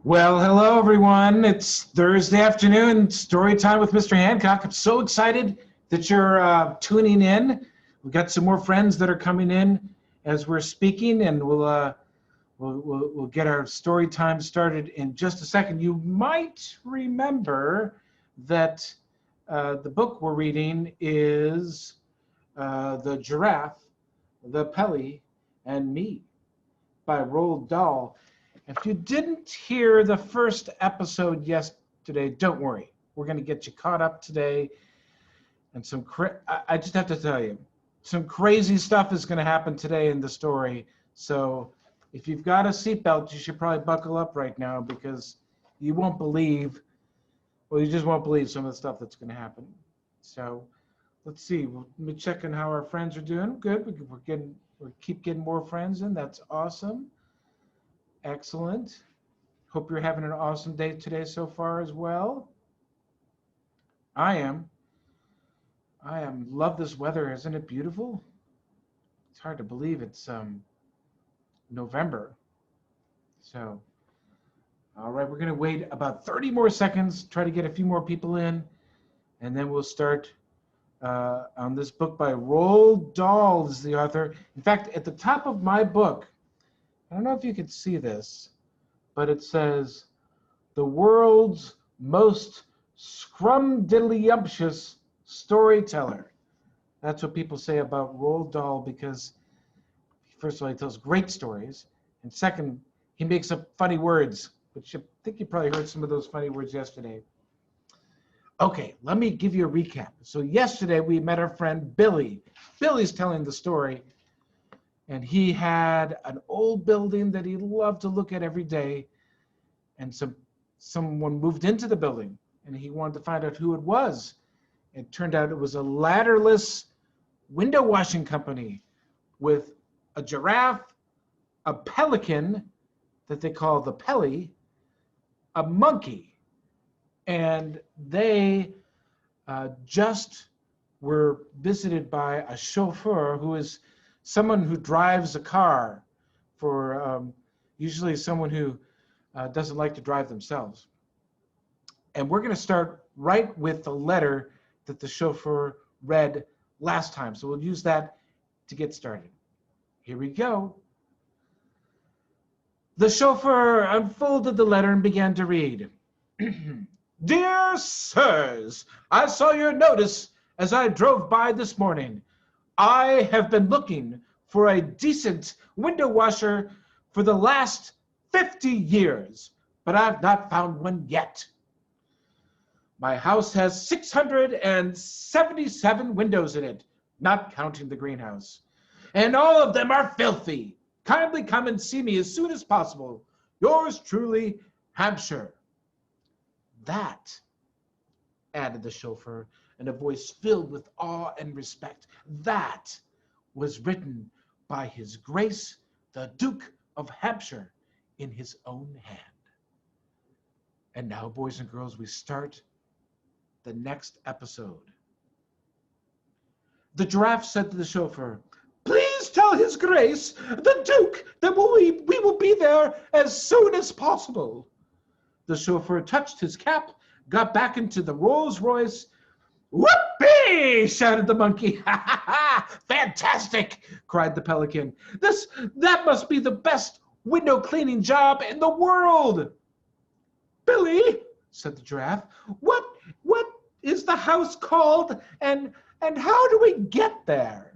Well, hello everyone. It's Thursday afternoon, story time with Mr. Hancock. I'm so excited that you're tuning in. We've got some more friends that are coming in as we're speaking, and we'll get our story time started in just a second. You might remember that the book we're reading is The Giraffe, the Pelly, and Me by Roald Dahl. If you didn't hear the first episode yesterday, don't worry. We're going to get you caught up today. And I just have to tell you, some crazy stuff is going to happen today in the story. So if you've got a seatbelt, you should probably buckle up right now because you just won't believe some of the stuff that's going to happen. So let's see. We'll be checking how our friends are doing. Good. We keep getting more friends in. That's awesome. Excellent. Hope you're having an awesome day today so far as well. I am. Love this weather. Isn't it beautiful? It's hard to believe it's November. So, all right, we're going to wait about 30 more seconds, try to get a few more people in, and then we'll start on this book by Roald Dahl is the author. In fact, at the top of my book, I don't know if you can see this, but it says, the world's most scrumdiddlyumptious storyteller. That's what people say about Roald Dahl because, first of all, he tells great stories, and second, he makes up funny words, which I think you probably heard some of those funny words yesterday. Okay, let me give you a recap. So yesterday we met our friend Billy. Billy's telling the story. And he had an old building that he loved to look at every day. And someone moved into the building, and he wanted to find out who it was. It turned out it was a ladderless window washing company with a giraffe, a pelican that they call the Pelly, a monkey. And they just were visited by a chauffeur who is someone who drives a car for usually someone who doesn't like to drive themselves. And we're going to start right with the letter that the chauffeur read last time. So we'll use that to get started. Here we go. The chauffeur unfolded the letter and began to read. Dear Sirs, I saw your notice as I drove by this morning. I have been looking for a decent window washer for the last 50 years, but I've not found one yet. My house has 677 windows in it, not counting the greenhouse, and all of them are filthy. Kindly come and see me as soon as possible. Yours truly, Hampshire. That, added the chauffeur, in a voice filled with awe and respect, that was written by His Grace, the Duke of Hampshire, in his own hand. And now, boys and girls, we start the next episode. The giraffe said to the chauffeur, Please tell His Grace, the Duke, that we will be there as soon as possible. The chauffeur touched his cap, got back into the Rolls Royce. Whoopee! Shouted the monkey. Ha ha ha! Fantastic! Cried the pelican. That must be the best window cleaning job in the world. Billy, said the giraffe, what is the house called and how do we get there?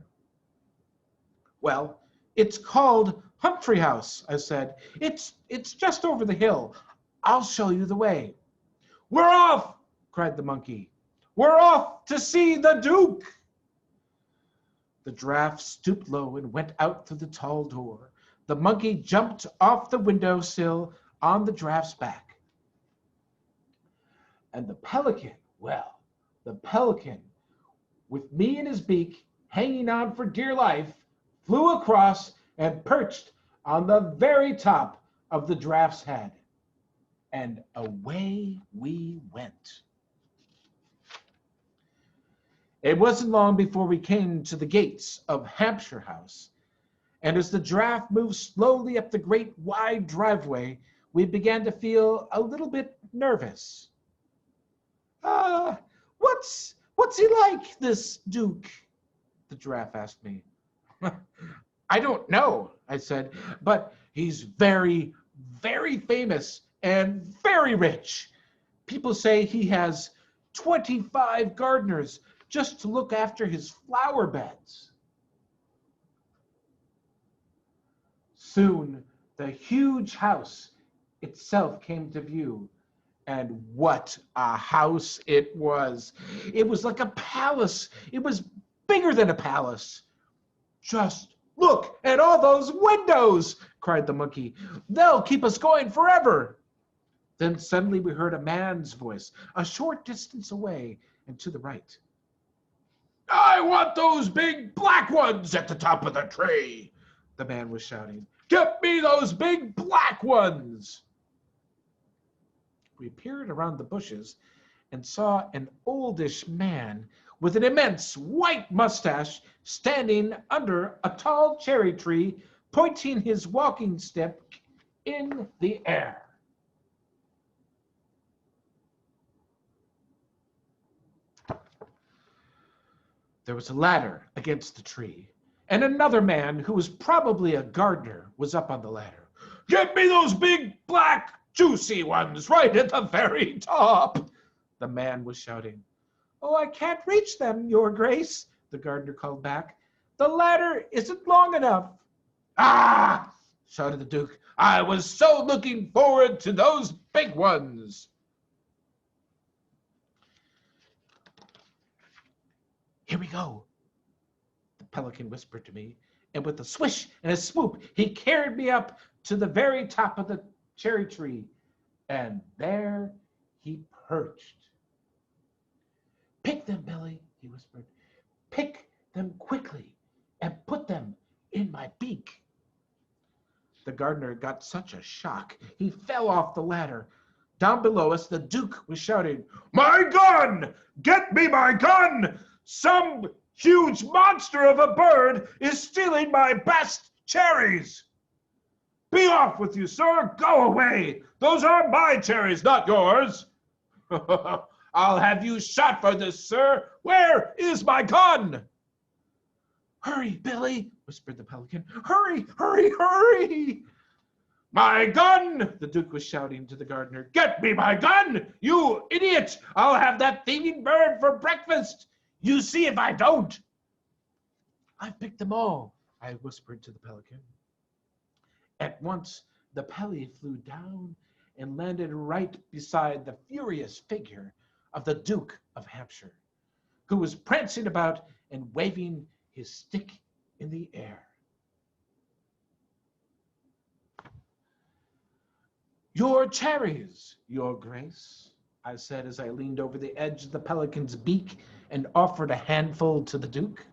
Well, it's called Humphrey House, I said. It's just over the hill. I'll show you the way. We're off! Cried the monkey. We're off to see the Duke. The giraffe stooped low and went out through the tall door. The monkey jumped off the windowsill on the giraffe's back. And the pelican, with me in his beak, hanging on for dear life, flew across and perched on the very top of the giraffe's head. And away we went. It wasn't long before we came to the gates of Hampshire House, and as the giraffe moved slowly up the great wide driveway, we began to feel a little bit nervous. What's he like, this Duke? The giraffe asked me. I don't know, I said, but he's very, very famous and very rich. People say he has 25 gardeners just to look after his flower beds. Soon, the huge house itself came to view. And what a house it was. It was like a palace. It was bigger than a palace. Just look at all those windows, cried the monkey. They'll keep us going forever. Then suddenly we heard a man's voice, a short distance away and to the right. I want those big black ones at the top of the tree, the man was shouting. Get me those big black ones. We peered around the bushes and saw an oldish man with an immense white mustache standing under a tall cherry tree, pointing his walking stick in the air. There was a ladder against the tree, and another man who was probably a gardener was up on the ladder. Get me those big, black, juicy ones right at the very top, the man was shouting. Oh, I can't reach them, Your Grace, the gardener called back. The ladder isn't long enough. Ah, shouted the Duke. I was so looking forward to those big ones. Here we go, the pelican whispered to me, and with a swish and a swoop, he carried me up to the very top of the cherry tree, and there he perched. Pick them, Pelly, he whispered. Pick them quickly and put them in my beak. The gardener got such a shock, he fell off the ladder. Down below us, the Duke was shouting, My gun! Get me my gun! Some huge monster of a bird is stealing my best cherries. Be off with you, sir. Go away. Those are my cherries, not yours. I'll have you shot for this, sir. Where is my gun? Hurry, Billy, whispered the pelican. Hurry, hurry, hurry. My gun, the Duke was shouting to the gardener. Get me my gun, you idiot. I'll have that thieving bird for breakfast. You see if I don't. I've picked them all, I whispered to the pelican. At once, the Pelly flew down and landed right beside the furious figure of the Duke of Hampshire, who was prancing about and waving his stick in the air. Your cherries, Your Grace, I said as I leaned over the edge of the pelican's beak and offered a handful to the Duke.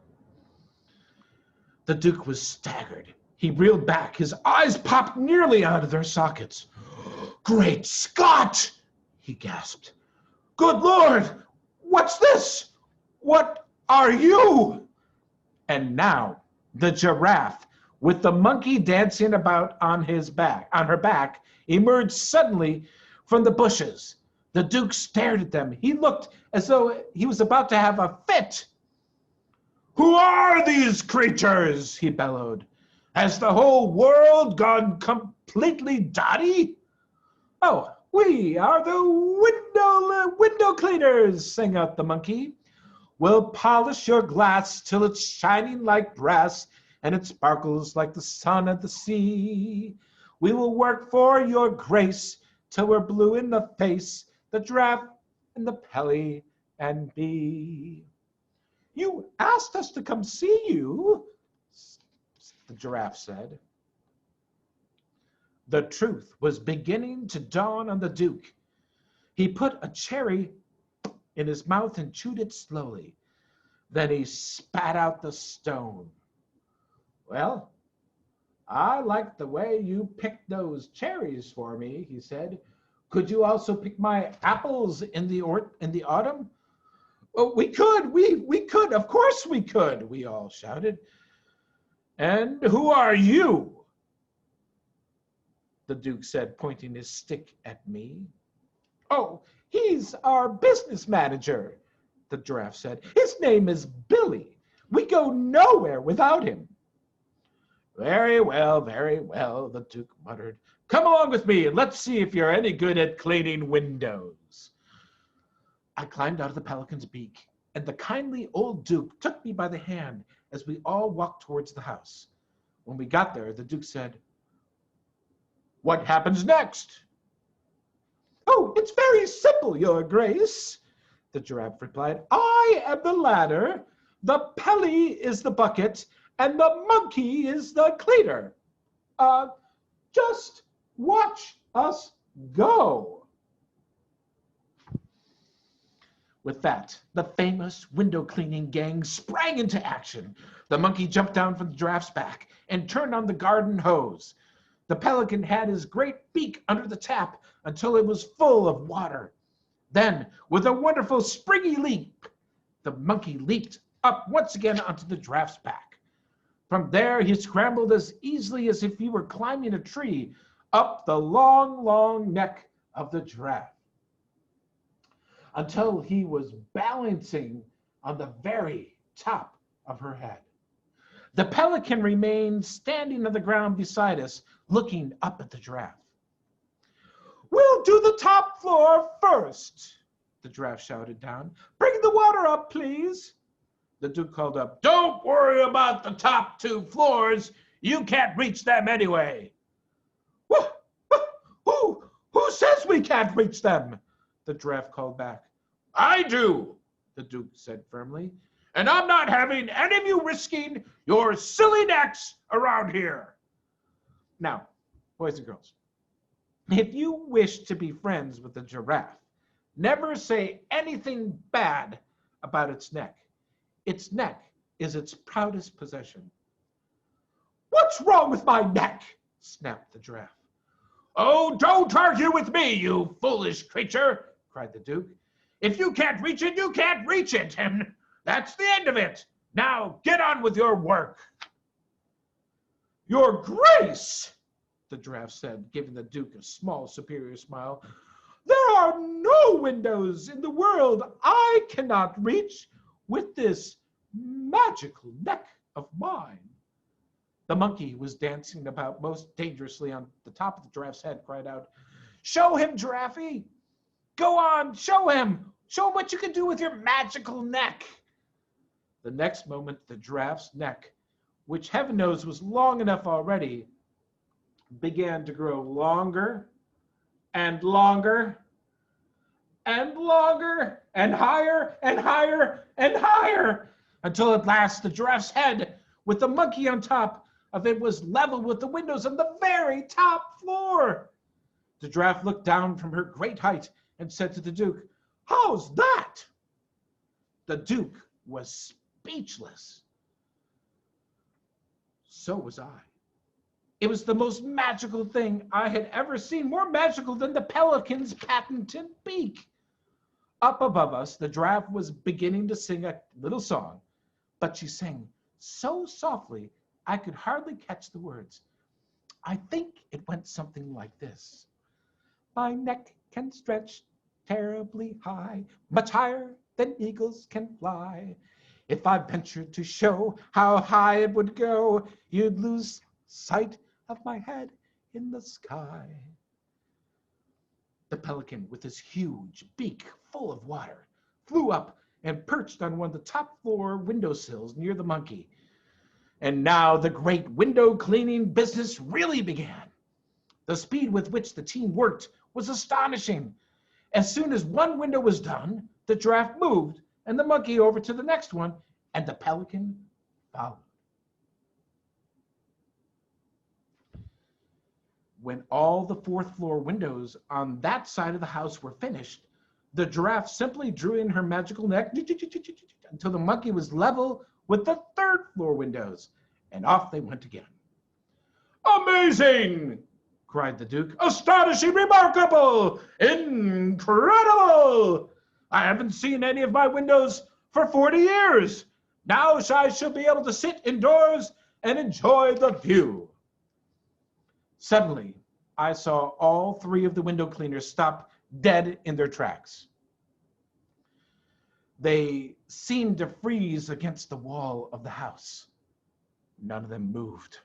The Duke was staggered. He reeled back. His eyes popped nearly out of their sockets. Great Scott! He gasped. Good Lord! What's this? What are you? And now the giraffe, with the monkey dancing about on her back, emerged suddenly from the bushes. The Duke stared at them. He looked as though he was about to have a fit. Who are these creatures? He bellowed. Has the whole world gone completely dotty? Oh, we are the window cleaners, sang out the monkey. We'll polish your glass till it's shining like brass and it sparkles like the sun at the sea. We will work for your grace till we're blue in the face, the giraffe and the Pelly and me. You asked us to come see you, the giraffe said. The truth was beginning to dawn on the Duke. He put a cherry in his mouth and chewed it slowly. Then he spat out the stone. Well, I like the way you picked those cherries for me, he said. Could you also pick my apples in the autumn? Oh, we could, of course we could, we all shouted. And who are you? the Duke said, pointing his stick at me. Oh, he's our business manager, the Giraffe said. His name is Billy. We go nowhere without him. Very well, the Duke muttered. Come along with me and let's see if you're any good at cleaning windows. I climbed out of the pelican's beak, and the kindly old Duke took me by the hand as we all walked towards the house. When we got there, the Duke said, What happens next? Oh, it's very simple, Your Grace, the Giraffe replied. I am the ladder, the Pelly is the bucket, and the monkey is the cleaner. Just watch us go. With that, the famous window cleaning gang sprang into action. The monkey jumped down from the giraffe's back and turned on the garden hose. The pelican had his great beak under the tap until it was full of water. Then, with a wonderful springy leap, the monkey leaped up once again onto the giraffe's back. From there, he scrambled as easily as if he were climbing a tree up the long, long neck of the giraffe, until he was balancing on the very top of her head. The pelican remained standing on the ground beside us, looking up at the giraffe. We'll do the top floor first, the giraffe shouted down. Bring the water up, please. The Duke called up, Don't worry about the top 2 floors. You can't reach them anyway. Who says we can't reach them? The giraffe called back. I do, the Duke said firmly, and I'm not having any of you risking your silly necks around here. Now, boys and girls, if you wish to be friends with the giraffe, never say anything bad about its neck. Its neck is its proudest possession. What's wrong with my neck? Snapped the giraffe. Oh, don't argue with me, you foolish creature, cried the Duke. If you can't reach it, you can't reach it, and that's the end of it. Now get on with your work. Your Grace, the giraffe said, giving the Duke a small, superior smile. There are no windows in the world I cannot reach with this magical neck of mine. The monkey was dancing about most dangerously on the top of the giraffe's head, cried out, Show him, Giraffe! Go on, show him! Show him what you can do with your magical neck! The next moment, the giraffe's neck, which heaven knows was long enough already, began to grow longer and longer and longer and higher and higher and higher, until at last the giraffe's head, with the monkey on top of it, was level with the windows on the very top floor. The giraffe looked down from her great height and said to the Duke, How's that? The Duke was speechless. So was I. It was the most magical thing I had ever seen, more magical than the pelican's patented beak. Up above us, the giraffe was beginning to sing a little song, but she sang so softly I could hardly catch the words. I think it went something like this. My neck can stretch terribly high, much higher than eagles can fly. If I ventured to show how high it would go, you'd lose sight of my head in the sky. The pelican, with his huge beak full of water, flew up and perched on one of the top floor windowsills near the monkey. And now the great window cleaning business really began. The speed with which the team worked was astonishing. As soon as one window was done, the giraffe moved, and the monkey over to the next one, and the pelican followed. When all the 4th floor windows on that side of the house were finished, the giraffe simply drew in her magical neck until the monkey was level with the 3rd floor windows, and off they went again. Amazing! Cried the Duke. Astonishing, remarkable, incredible! I haven't seen any of my windows for 40 years. Now I shall be able to sit indoors and enjoy the view. Suddenly, I saw all three of the window cleaners stop dead in their tracks. They seemed to freeze against the wall of the house. None of them moved.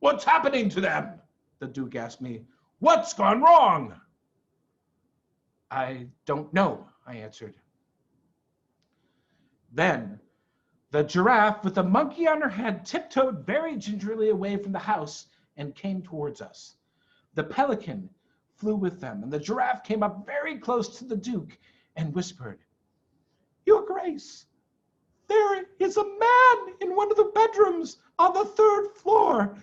"What's happening to them?" the Duke asked me. "What's gone wrong?" "I don't know," I answered. Then the giraffe with the monkey on her head tiptoed very gingerly away from the house and came towards us. The pelican flew with them, and the giraffe came up very close to the Duke and whispered, "Your Grace, there is a man in one of the bedrooms on the 3rd floor.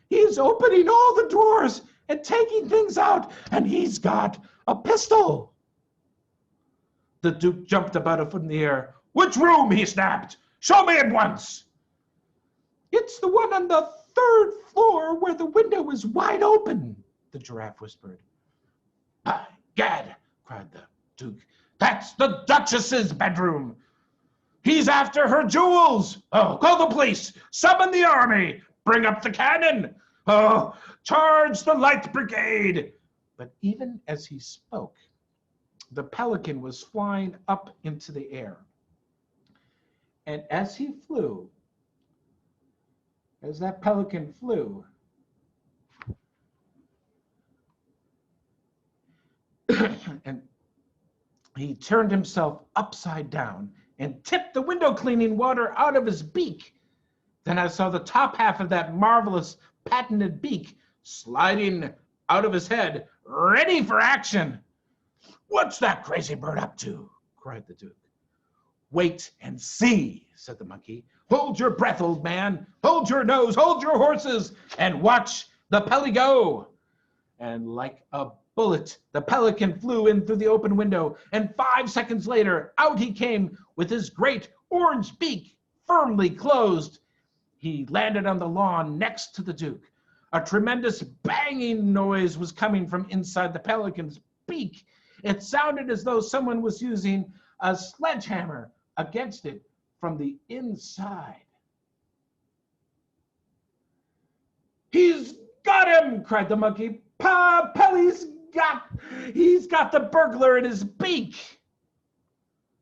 He's opening all the drawers and taking things out, and he's got a pistol." The Duke jumped about a foot in the air. "Which room?" he snapped. "Show me at once." "It's the one on the 3rd floor where the window is wide open," the giraffe whispered. "By gad," cried the Duke. "That's the Duchess's bedroom. He's after her jewels. Oh, call the police. Summon the army. Bring up the cannon. Oh, charge the light brigade." But even as he spoke, the pelican was flying up into the air. And as that pelican flew, and he turned himself upside down and tipped the window cleaning water out of his beak. Then I saw the top half of that marvelous patented beak sliding out of his head, ready for action. "What's that crazy bird up to?" cried the Duke. "Wait and see," said the monkey. "Hold your breath, old man. Hold your nose, hold your horses, and watch the Pelly go." And like a bullet, the pelican flew in through the open window, and 5 seconds later, out he came with his great orange beak firmly closed. He landed on the lawn next to the Duke. A tremendous banging noise was coming from inside the pelican's beak. It sounded as though someone was using a sledgehammer against it from the inside. "He's got him!" cried the monkey. Pelly's he's got the burglar in his beak."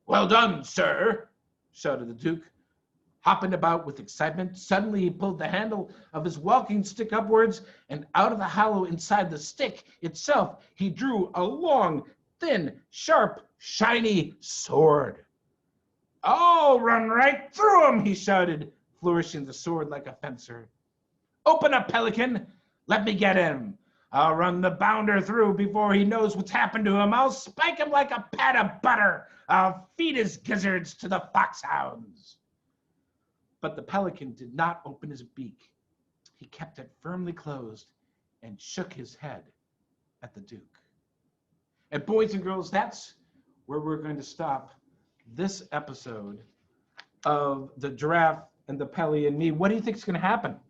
"Well done, sir," shouted the Duke, hopping about with excitement. Suddenly he pulled the handle of his walking stick upwards, and out of the hollow inside the stick itself he drew a long, thin, sharp, shiny sword. "I'll run right through him," he shouted, flourishing the sword like a fencer. "Open up, pelican. Let me get him. I'll run the bounder through before he knows what's happened to him. I'll spike him like a pat of butter. I'll feed his gizzards to the foxhounds." But the pelican did not open his beak. He kept it firmly closed and shook his head at the Duke. And boys and girls, that's where we're going to stop this episode of The Giraffe and the Pelly and Me. What do you think is going to happen?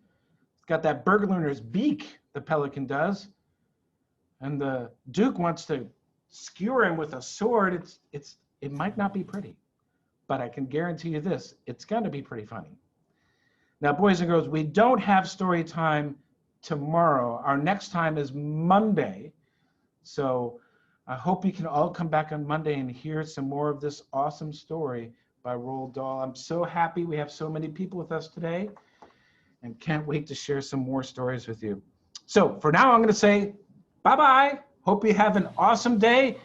It's got that burglar in his beak, the pelican does. And the Duke wants to skewer him with a sword. It might not be pretty, but I can guarantee you this, it's going to be pretty funny. Now, boys and girls, we don't have story time tomorrow. Our next time is Monday. So I hope you can all come back on Monday and hear some more of this awesome story by Roald Dahl. I'm so happy we have so many people with us today and can't wait to share some more stories with you. So for now, I'm going to say bye-bye. Hope you have an awesome day